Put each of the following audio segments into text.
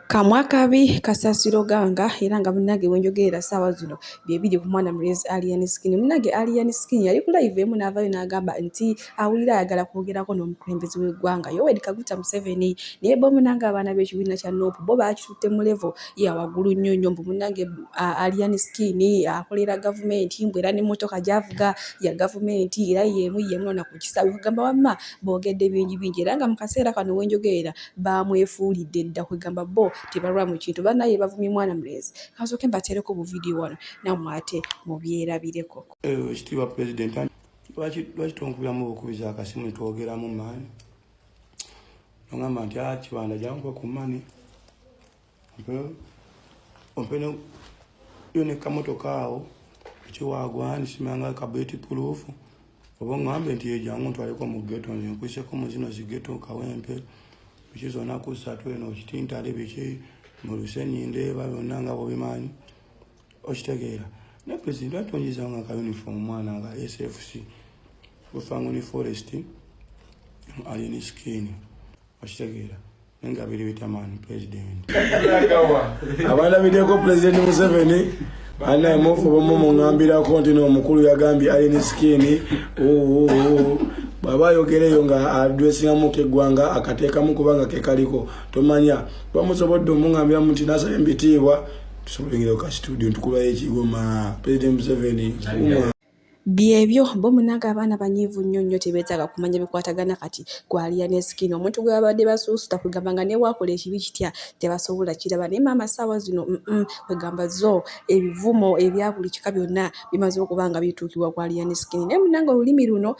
Kamwakabi kasasiro ganga era nga munage wenjogerera sawa zino byebiri ku mwana mlezi alien skin munage alien skin yali ku live emu n'avayo n'agamba nti awulira ayagala kwogerako n'omukulembeze w'eggwanga Yoweri Kaguta Museveni naye bo munange abaana b'ekibiina kya NOP bo bakitutte mu level ya waggulu nnyo nnyo mbu munange alien skin akolera gavumenti mbwera n'emmotoka gy'avuga ya gavumenti era yemu na ku kisawe kugamba wamma boogedde bingi era nga mu kaseera kano wenjogerera bamwefuulidde dda kwegamba bo tebalwa mu kintu banaye bavumye mwana mlezi kasoke mbatereko bu video wano namwate mubyerabireko ekitiibwa president lwaki tonkubiramu okubiza akasimu twogeramu maani nongamba nti kibanda jankuba ku mani ompene yone kamotoka awo ekiwagwani simanga kabeti proof oba ngambe nti ejangu ntwaleko mu ghetto nze nkwiseko mu zino zighetto kawempe bichizona kusatu eno kitintale bichi mu Lusenyi ndeba byonna nga bo bimanyi okitegeera ne president atonyiza nga ka uniform mwana nga SFC Bufangoni Forest alien skin okitegeera nga biri bitamani president abana bideko president Museveni ana mofu bomo mungambira konti no mukulu yagambye alien skin baba yogereyo nga addressinga mu keggwanga akateekamu kubanga kekaliko tomanya bamusobodde omungambira muti nasa embitiibwa tusobengere ka studio ntukuba ekigoma president Museveni byebyo bo munaga abaana banyivu nnyo tebetaaga kumanya bikwatagana kati gwaliya ne skin omuntu gwe babadde basuusuta kugamba nga ne wakola ekibi kitya tebasobola kiraba ne mama sawa zino kwegamba zo ebivumo ebya buli kika byonna bimaze okubanga bituukibwa gwaliya ne skin ne munanga olulimi luno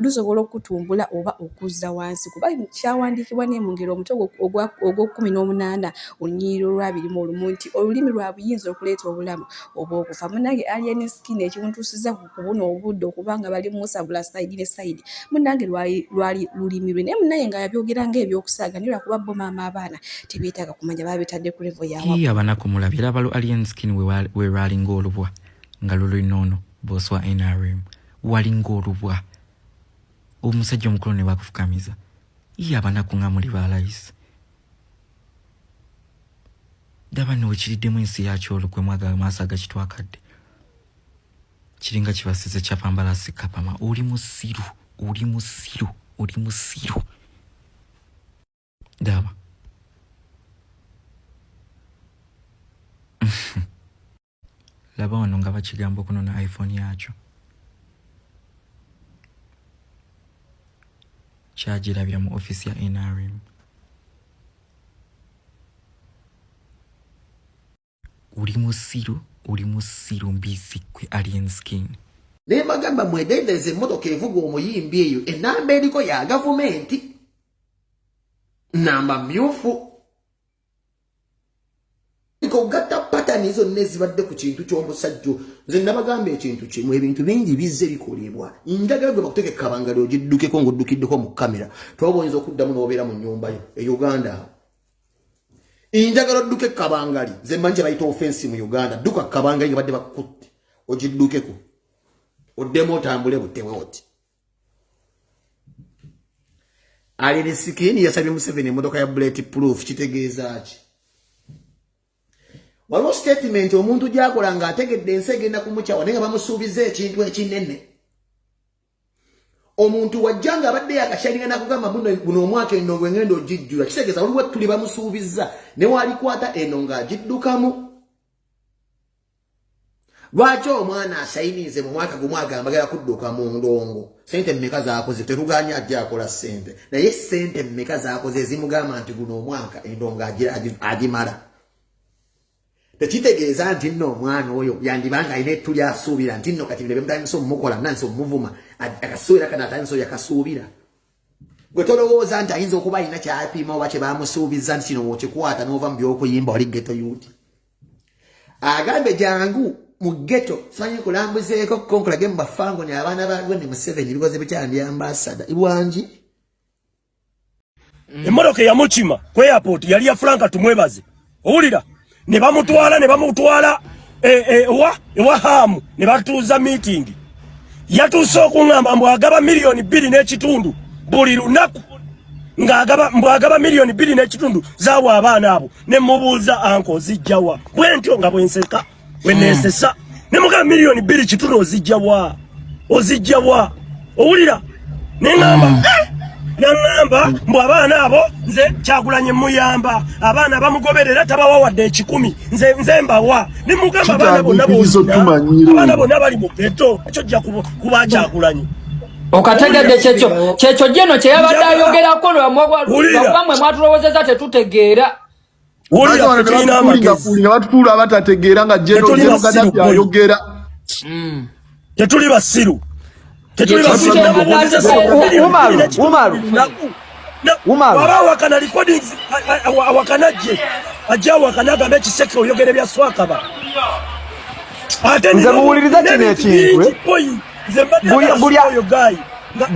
lusobola okutumbula oba okuzza wansi kuba kyawandiikibwa ne mu ngero omutogo ogw'okumin'omunaana olunyiriro lwa 21 nti olulimi lwa buyinza okuleeta obulamu oba okufa munange aliya ne skin ekimuntuusiza kubona obudde okubanga bali musabula side ne side munange lwali lulimi lwe naye munaye nga yabyogera ng'ebyokusaaga nira kuba bo maama abaana tebeetaaga kumanya babitadde ku level yaabwe abanako mulabira abalu alien skin we rwalinga olubwa nga lulinono boswa NRM walinga olubwa omusajja omukulu ne bakufukamiza abanako nga muli balayisi daba nowekiriddemu ensi yakyo olukwe mwaga maaso agakitwakadde kiringa kibasize kyapambala sikapama uli musiru daba laba wano nga bakigamba okunona iPhone yakyo kyagirabira mu ofisi ya NRM uli musiru mbisi kwe alien skin ne bagamba mwedendeze emmotoka evuga omuyimbi eyo enamba eriko ya gavumenti namba myufu gatta patani zonna ezibadde ku kintu ky'omusajja nze nabagamba ekintu kimu ebintu bingi bizze bikolebwa njagala gwe bakuteka ekkabangali ogiddukeko ng'oddukiddeko mu kamera twaba oyinza okuddamu n'obeera mu nnyumba yo e Uganda njagala odduke ekkabangali nze mmanyi kye bayita offensi mu Uganda dduka kabangali nga badde bakukutte ogiddukeko oddemu otambule buttewe oti alien skin yasabye Museveni emmotoka ya bulletproof kitegeeza ki waliwo statement omuntu gyakola ng'ategedde ensi egenda kumukyawa naye nga bamusuubiza ekintu ekinene omuntu wajja nga abadde yakashalinga nakugamba buno omwaka eno gwengenda ogijjula kitegeeza waliwo ettuli bamusuubiza ne walikwata eno ng'agiddukamu lwaki omwana asayinize mu mwaka gumu agamba agala kudduka mu ndongo sente mmeka zaakoze tetuganya ajja akola sente naye sente mmeka zaakoze ezimugamba nti guno omwaka endongo agimala tekitegeeza nti nno omwana oyo yandibanga alina ettuli asuubira nti nno kati bire bemutandisa omumukola nansi omumuvuma akasuubira kana atandisa oyo akasuubira gwe tolowooza nti ayinza okuba alina kyapima oba kye bamusuubiza nti kino wokikwata n'ova mu by'okuyimba wali ghetto youth agambe jangu mu ghetto fanyi kulambuzeeko konkolage mu bafango ne abaana balwe ne Museveni bikoze bikyandi ambassador ibwanji emmotoka eyamukima ku airport yali ya Franka tumwebaze owulira ne bamutwala ewa hamu ne batuuza meeting yatuuse okuŋŋamba mbu agaba $2.5 million buli lunaku mbwagaba milioni 2 n'ekitundu zaawa abaana abo ne mubuuza anko zijjawa bwentyo nga bwenseka bwenesesa ne mugaba milioni 2 kitundu ozijjawa owulira nangamba mbu abaana abo nze Kyagulanyi muyamba abaana bamugoberera tabawa wadde 10 nze mbawa ne mugamba abaana bonna bali mu ghetto ekyo jja kuba Kyagulanyi okategedde kyekyo jeno kye yabadde ayogerako lwamwe mwatulowozeza tetutegeera batutuula abatategeera nga jeno Gaddafi ayogera tetuli basiru wakana recordings wakanaje ajja wakanaga ekiseke oyogere bya swakaba nze muwuliriza kino ekintu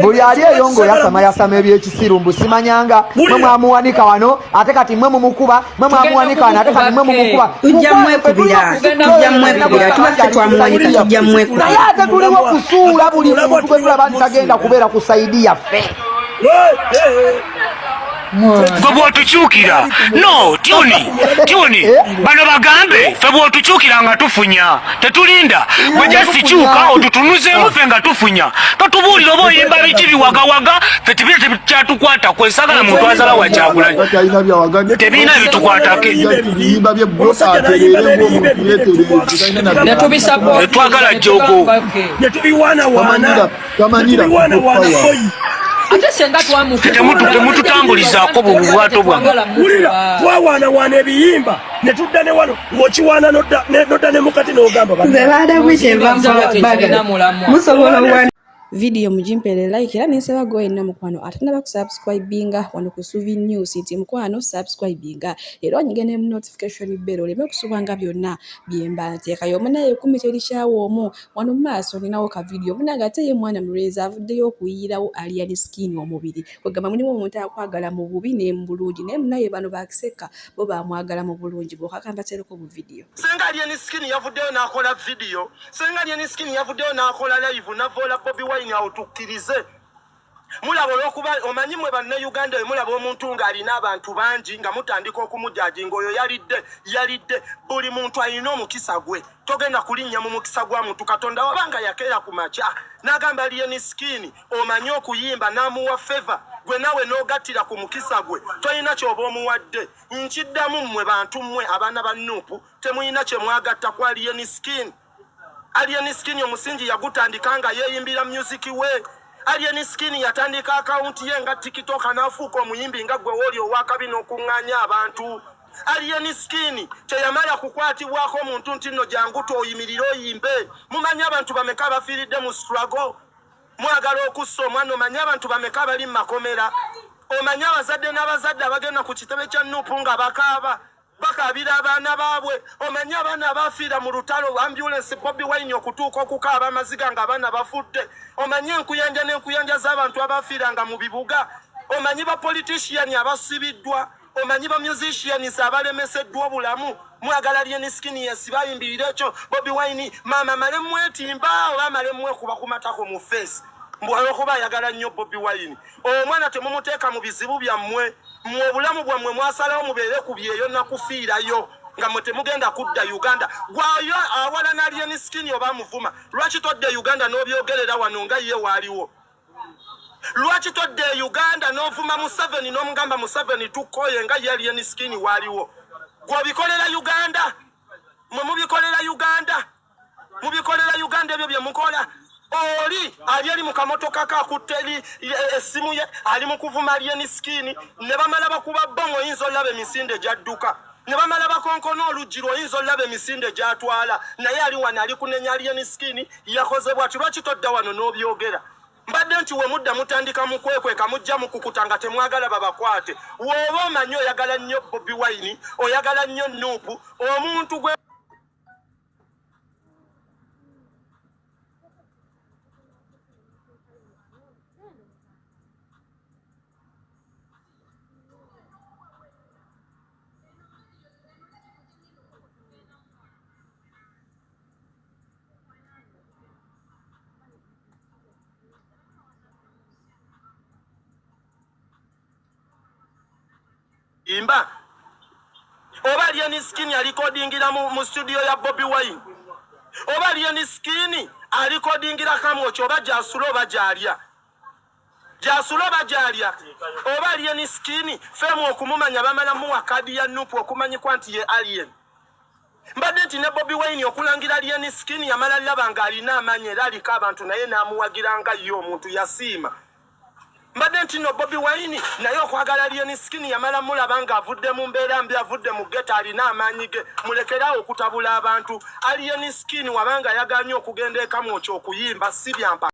buli ali eyongo yasama ebyekisiru mbu simanyanga mwe mwamuwanika wano ate kati mwe mumukuba mwe mwamuwanika wano ate kati mwe mumukuba tujja mwekubira tuba twamuwanika tujja mwekubira naye ate tuliwo kusuula buli muntu gwe tulaba nti tagenda kubeera kusaidia ffe gwe bw'otukyukira no tyuni bano bagambe ffe bw'otukyukira nga tufunya tetulinda bwe jasikyuka otutunuzeemu ffe nga tufunya totubuulira oba oyimba biki biwagawaga ffe tebina tekyatukwata kwesagala muntu azala wa Kyagulanyi tebina bitukwatako twagala jogo ate senga temututambulizaako bubwato bwange twawaanawaana ebiyimba ne tudda ne wano ng'okiwaana nodda ne mukati n'ogamba nze baada bwekyeva musobola Video mujimpele like era nensaba go yenna mukwano atanaba kusubscribinga wano ku Suvi News nti mukwano subscribinga era onyigene mu notification bell oleme kusubanga byonna byemba nteeka yomunaye kumiteri kyawo omu wano maaso ninawo ka video munaga teye mwana mureza avuddeyo okuyirawo alien skin omubiri kwegamba mulimu omuntu akwagala mu bubi ne mbulungi ne munaye bano bakiseka bo bamwagala mu bulungi bwokakamba tereko bu video senga alien skin yavuddeyo n'akola video senga alien skin yavuddeyo n'akola live navola Bobi Wine autukkirize mulabo lokuba omanyi mwe banne Uganda mulabo omuntu ng'alina abantu bangi nga mutandika okumujaji ngoyo yalidde buli muntu alina omukisa gwe togenda kulinnya mu mukisa gwa muntu Katonda wabanga yakeera ku macha n'agamba alien skin omanyi okuyimba n'amuwa favor gwe nawe n'ogattira ku mukisa gwe toyina ky'oba omuwadde nkiddamu mmwe bantu mmwe abaana ba Nuupu temuyina kye mwagatta ku alien skin. Alien skin omusingi yagutandika nga yeeyimbira music we. Alien skin yatandika account ye nga TikTok anafuuka omuyimbi nga gwe woli owakabi n'okuŋŋaanya abantu. Alien skin kyeyamala kukwatibwako omuntu nti nno jangu toyimirire oyimbe. Mumanyi abantu bameka bafiiridde mu struggle. Mwagala okussa omwana omanyi abantu bameka bali mu makomera. Omanyi abazadde n'abazadde abagenda ku kitebe kya Nuupu nga bakaaba. Bakabira abaana baabwe omanyi abaana abafiira mu lutalo ambulance Bobi Wine okutuuka okukaaba amaziga nga abaana bafudde omanyi enkuyanja n'enkuyanja z'abantu abafiiranga mu bibuga omanyi ba politician abasibiddwa omanyi ba musicians abalemeseddwa obulamu mwagala alien skin yesibayimbirira ekyo Bobi Wine mama male mwetimba oba male mwekuba ku matako mu face mbwalo kuba ayagala nnyo Bobi Wine omwana temumuteeka mu bizibu byammwe mu bulamu bwammwe mwasalawo mubeere ku byeyo nakufiirayo nga mwe temugenda kudda Uganda gwayo awala na alien skin oba muvuma lwaki todde Uganda n'obyogerera wano nga ye waaliwo lwaki todde Uganda n'ovuma Museveni n'omugamba Museveni tukoye nga ye alien skin waaliwo gw'obikolera Uganda mwe mubikolera Uganda ebyo bye mukola oli ali mu kamotoka kakutteli essimu ye ali mu kuvuma alien skin ne bamala bakuba bomu oyinza olaba emisinde gyadduka ne bamala bakonkona oluggi oyinza olaba emisinde gyatwala naye ali wano ali kunenya alien skin yakoze bw'ati lwaki todda wano n'obyogera mbadde nti we mudda mutandika mu kwekweka mujja mukukuta nga temwagala babakwate w'oba omanyi oyagala nnyo Bobi Wine oyagala nnyo Nuupu omuntu gwe imba oba alien skin alikodingira mu studio ya Bobi Wine oba alien skin alikodingira Kamwocho oba Jasulo oba Jalya oba alien skin femu okumumanya bamala mu wakadi ya nupu okumanyi kwanti ye alien mbadde nti ne Bobi Wine okulangira alien skin yamala labanga alina amanye era aliko abantu naye n'amuwagiranga ye omuntu yasiima mbadde nti no Bobi Wine naye okwagala alien skin yamala mulabanga avudde mu mbeera mbi avudde mu geta alina amaanyi ge mulekerawo okutabula abantu alien skin wabanga yaganye okugenda Kamwocho okuyimba si byampa